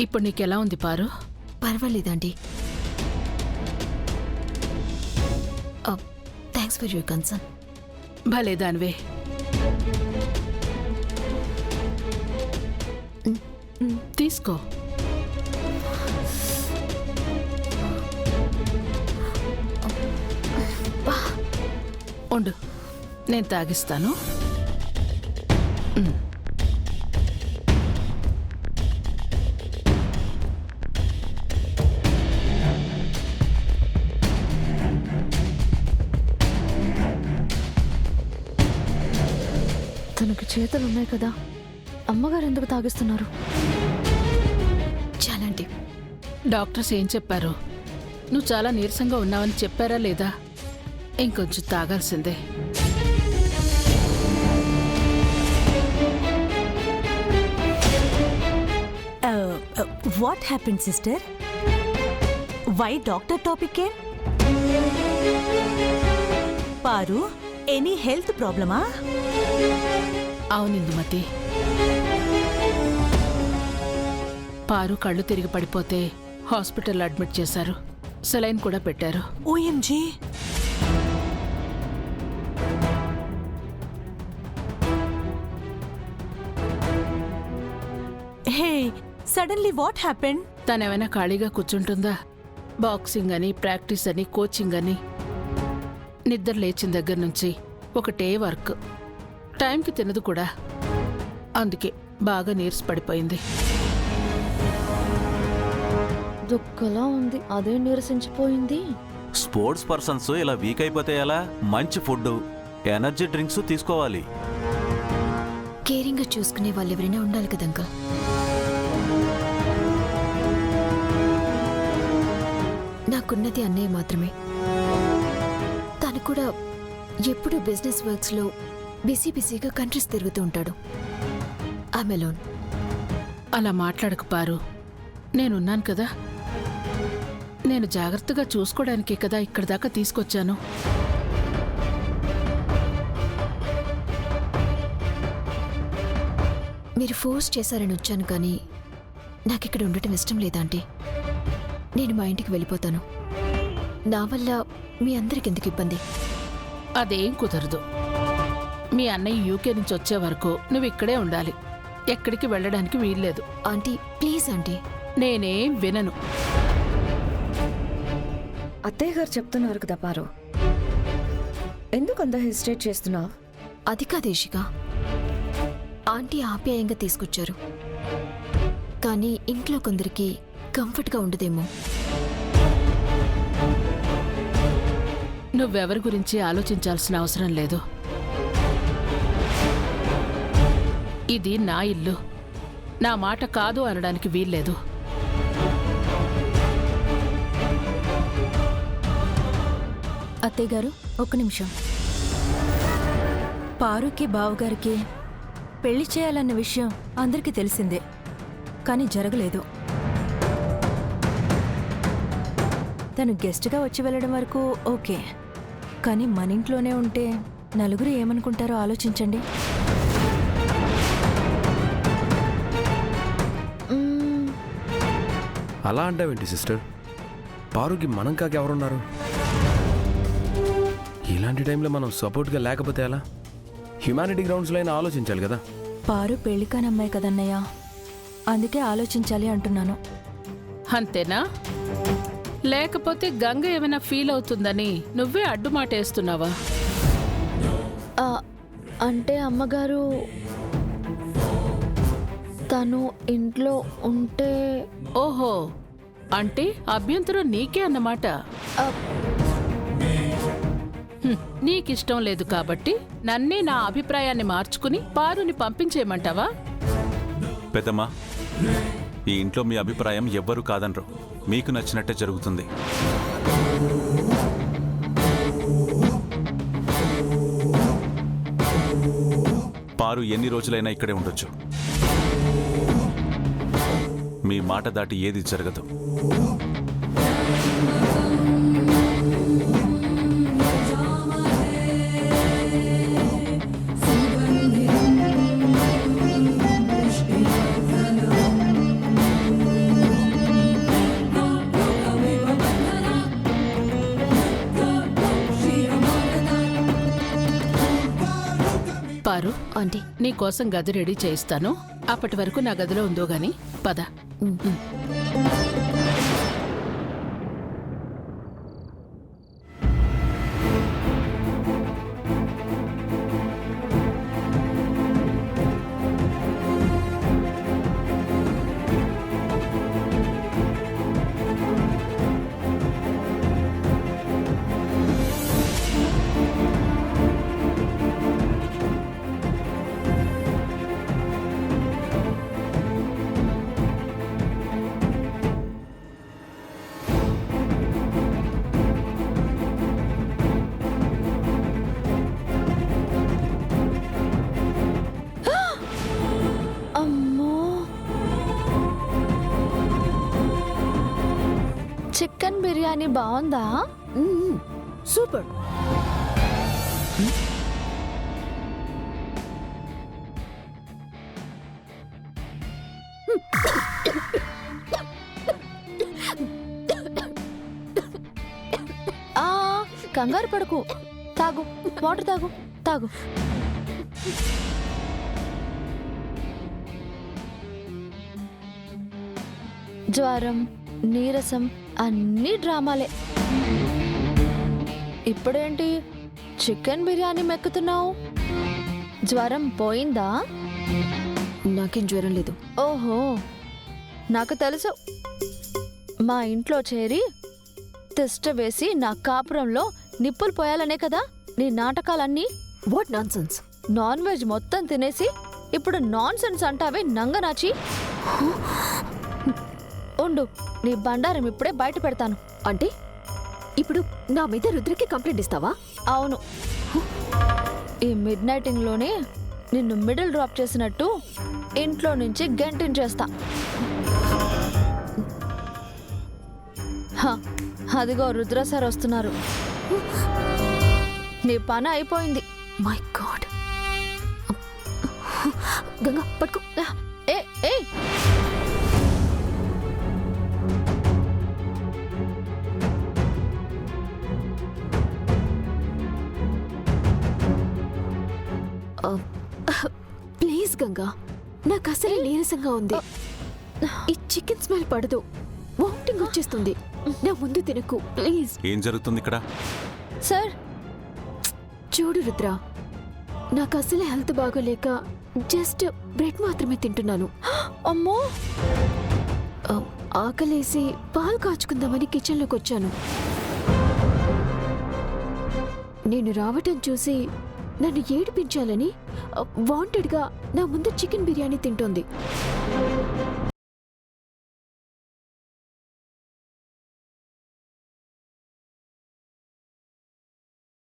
ఇప్పుడు నీకెలా ఉంది పారు? పర్వాలేదండి. Thanks for your concern. భలే దానివే. తీసుకో. ఉండు, నేను తాగిస్తాను. తనకు చేతులు ఉన్నాయి కదా, అమ్మగారు ఎందుకు తాగిస్తున్నారు? చాలండి. డాక్టర్స్ ఏం చెప్పారు? నువ్వు చాలా నీరసంగా ఉన్నావని చెప్పారా లేదా? ఇంకొంచెం తాగాల్సిందే. What happened, sister? Why doctor topic came? Paru, any health problem? అవును ఇందుమతి. పారు కళ్ళు తిరిగి పడిపోతే హాస్పిటల్ అడ్మిట్ చేశారు. సెలైన్ కూడా పెట్టారు. OMG. Hey, suddenly what happened? తనేమైనా ఖాళీగా కూర్చుంటుందా? బాక్సింగ్ అని, ప్రాక్టీస్ అని, కోచింగ్ అని, నిద్ర లేచిన దగ్గర నుంచి ఒకటే వర్క్. టైంకి తినదు కూడా. అందుకే బాగా నీరస పడిపోయింది. దుఃఖలా ఉంది, అదే నీరసించిపోయింది. స్పోర్ట్స్ పర్సన్స్ ఇలా వీక్ అయిపోతే ఎలా? మంచి ఫుడ్, ఎనర్జీ డ్రింక్స్ తీసుకోవాలి. కేరింగ్గా చూసుకునే వాళ్ళు ఎవరైనా ఉండాలి కదా అంకల్. నాకున్నది అన్నయ్య మాత్రమే. తను కూడా ఎప్పుడూ బిజినెస్ వర్క్స్లో బిజీగా కంట్రీస్ తిరుగుతూ ఉంటాడు. I'm alone. అలా మాట్లాడకు పారు. నేనున్నాను కదా. నేను జాగ్రత్తగా చూసుకోవడానికే కదా ఇక్కడి దాకా తీసుకొచ్చాను. మీరు ఫోర్స్ చేశారని వచ్చాను, కానీ నాకిక్కడ ఉండటం ఇష్టం లేదాంటీ. నేను మా ఇంటికి వెళ్ళిపోతాను. నా వల్ల మీ అందరికి ఎందుకు ఇబ్బంది? అదేం కుదరదు. మీ అన్నయ్య యూకే నుంచి వచ్చే వరకు నువ్వు ఇక్కడే ఉండాలి. ఎక్కడికి వెళ్ళడానికి వీల్లేదు. Aunty please aunty. నేనేం వినను. అత్తయ్య గారు చెప్తున్నారు కదా పారు, ఎందుకు అంత హెసిటేట్ చేస్తున్నావు? అది కాదేశిక. ఆంటీ ఆప్యాయంగా తీసుకొచ్చారు, కానీ ఇంట్లో కొందరికి కంఫర్ట్గా ఉండదేమో. నువ్వెవరి గురించి ఆలోచించాల్సిన అవసరం లేదు. ఇది నా ఇల్లు. నా మాట కాదు అనడానికి వీల్లేదు. అత్తయ్య గారు, ఒక్క నిమిషం. పారుకి బావగారికి పెళ్లి చేయాలన్న విషయం అందరికీ తెలిసిందే, కానీ జరగలేదు. తను గెస్ట్గా వచ్చి వెళ్ళడం వరకు ఓకే, కానీ మన ఇంట్లోనే ఉంటే నలుగురు ఏమనుకుంటారో ఆలోచించండి. అలా అంటావేంటి సిస్టర్? పారుకి మనం కాక ఎవరున్నారు? ఇలాంటి టైంలో మనం సపోర్ట్గా లేకపోతే ఎలా? హ్యుమానిటీ గ్రౌండ్స్లో అయినా ఆలోచించాలి కదా. పారు పెళ్లికాని అమ్మాయి కదన్నయ్య, అందుకే ఆలోచించాలి అంటున్నాను. అంతేనా? లేకపోతే గంగ ఏమైనా ఫీల్ అవుతుందని నువ్వే అడ్డుమాటేస్తున్నావా? అంటే అమ్మగారు తను ఇంట్లో ఉంటే. ఓహో, అంటే అభ్యంతరం నీకే అన్నమాట. నీకిష్టం లేదు కాబట్టి నన్నే నా అభిప్రాయాన్ని మార్చుకుని పారుని పంపించేయమంటావా? పెద్దమ్మా, ఈ ఇంట్లో మీ అభిప్రాయం ఎవ్వరూ కాదనరు. మీకు నచ్చినట్టే జరుగుతుంది. పారు ఎన్ని రోజులైనా ఇక్కడే ఉండొచ్చు. మీ మాట దాటి ఏది జరగదు. ఆంటీ నీ కోసం గది రెడీ చేయిస్తాను. అప్పటి వరకు నా గదిలో ఉందో గాని పద. అమ్మో, చికెన్ బిర్యానీ బాగుందా? సూపర్. ఆ, కంగారు పడకు, తాగు, వాటర్ తాగు, తాగు. జ్వరం, నీరసం అన్నీ డ్రామాలే. ఇప్పుడేంటి చికెన్ బిర్యానీ మెక్కుతున్నావు? జ్వరం పోయిందా? నాకేం జ్వరం లేదు. ఓహో, నాకు తెలుసు. మా ఇంట్లో చేరి తిష్ట వేసి నా కాపురంలో నిప్పులు పోయాలనే కదా నీ నాటకాలన్నీ. What nonsense? Non veg మొత్తం తినేసి ఇప్పుడు నాన్ సెన్స్ అంటావే నంగనాచి. ఉండు, నీ బండారం ఇప్పుడే బయట పెడతాను. అంటే ఇప్పుడు నా మీద రుద్రకి కంప్లైంట్ ఇస్తావా? అవును, ఈ మిడ్ నైటింగ్లోనే నిన్ను మిడిల్ డ్రాప్ చేసినట్టు ఇంట్లో నుంచి గెంటించేస్తా. హ, అదిగో రుద్ర సార్ వస్తున్నారు. నీ పని అయిపోయింది. My God. గంగా పట్టుకో. ఏ ఏ ప్లీజ్ గంగా, నాకు అసలే నీరసంగా ఉంది. ఈ చికెన్ స్మెల్ పడదు, వామిటింగ్ వచ్చేస్తుంది. నా ముందు తినకు ప్లీజ్. ఏం జరుగుతుంది ఇక్కడ? సార్, చూడు రుద్ర, నాకు అసలే హెల్త్ బాగోలేక జస్ట్ బ్రెడ్ మాత్రమే తింటున్నాను. అమ్మో, ఆకలేసి పాలు కాచుకుందామని కిచెన్లోకి వచ్చాను. నేను రావటం చూసి నన్ను ఏడిపించాలని వాంటెడ్గా నా ముందు చికెన్ బిర్యానీ తింటోంది.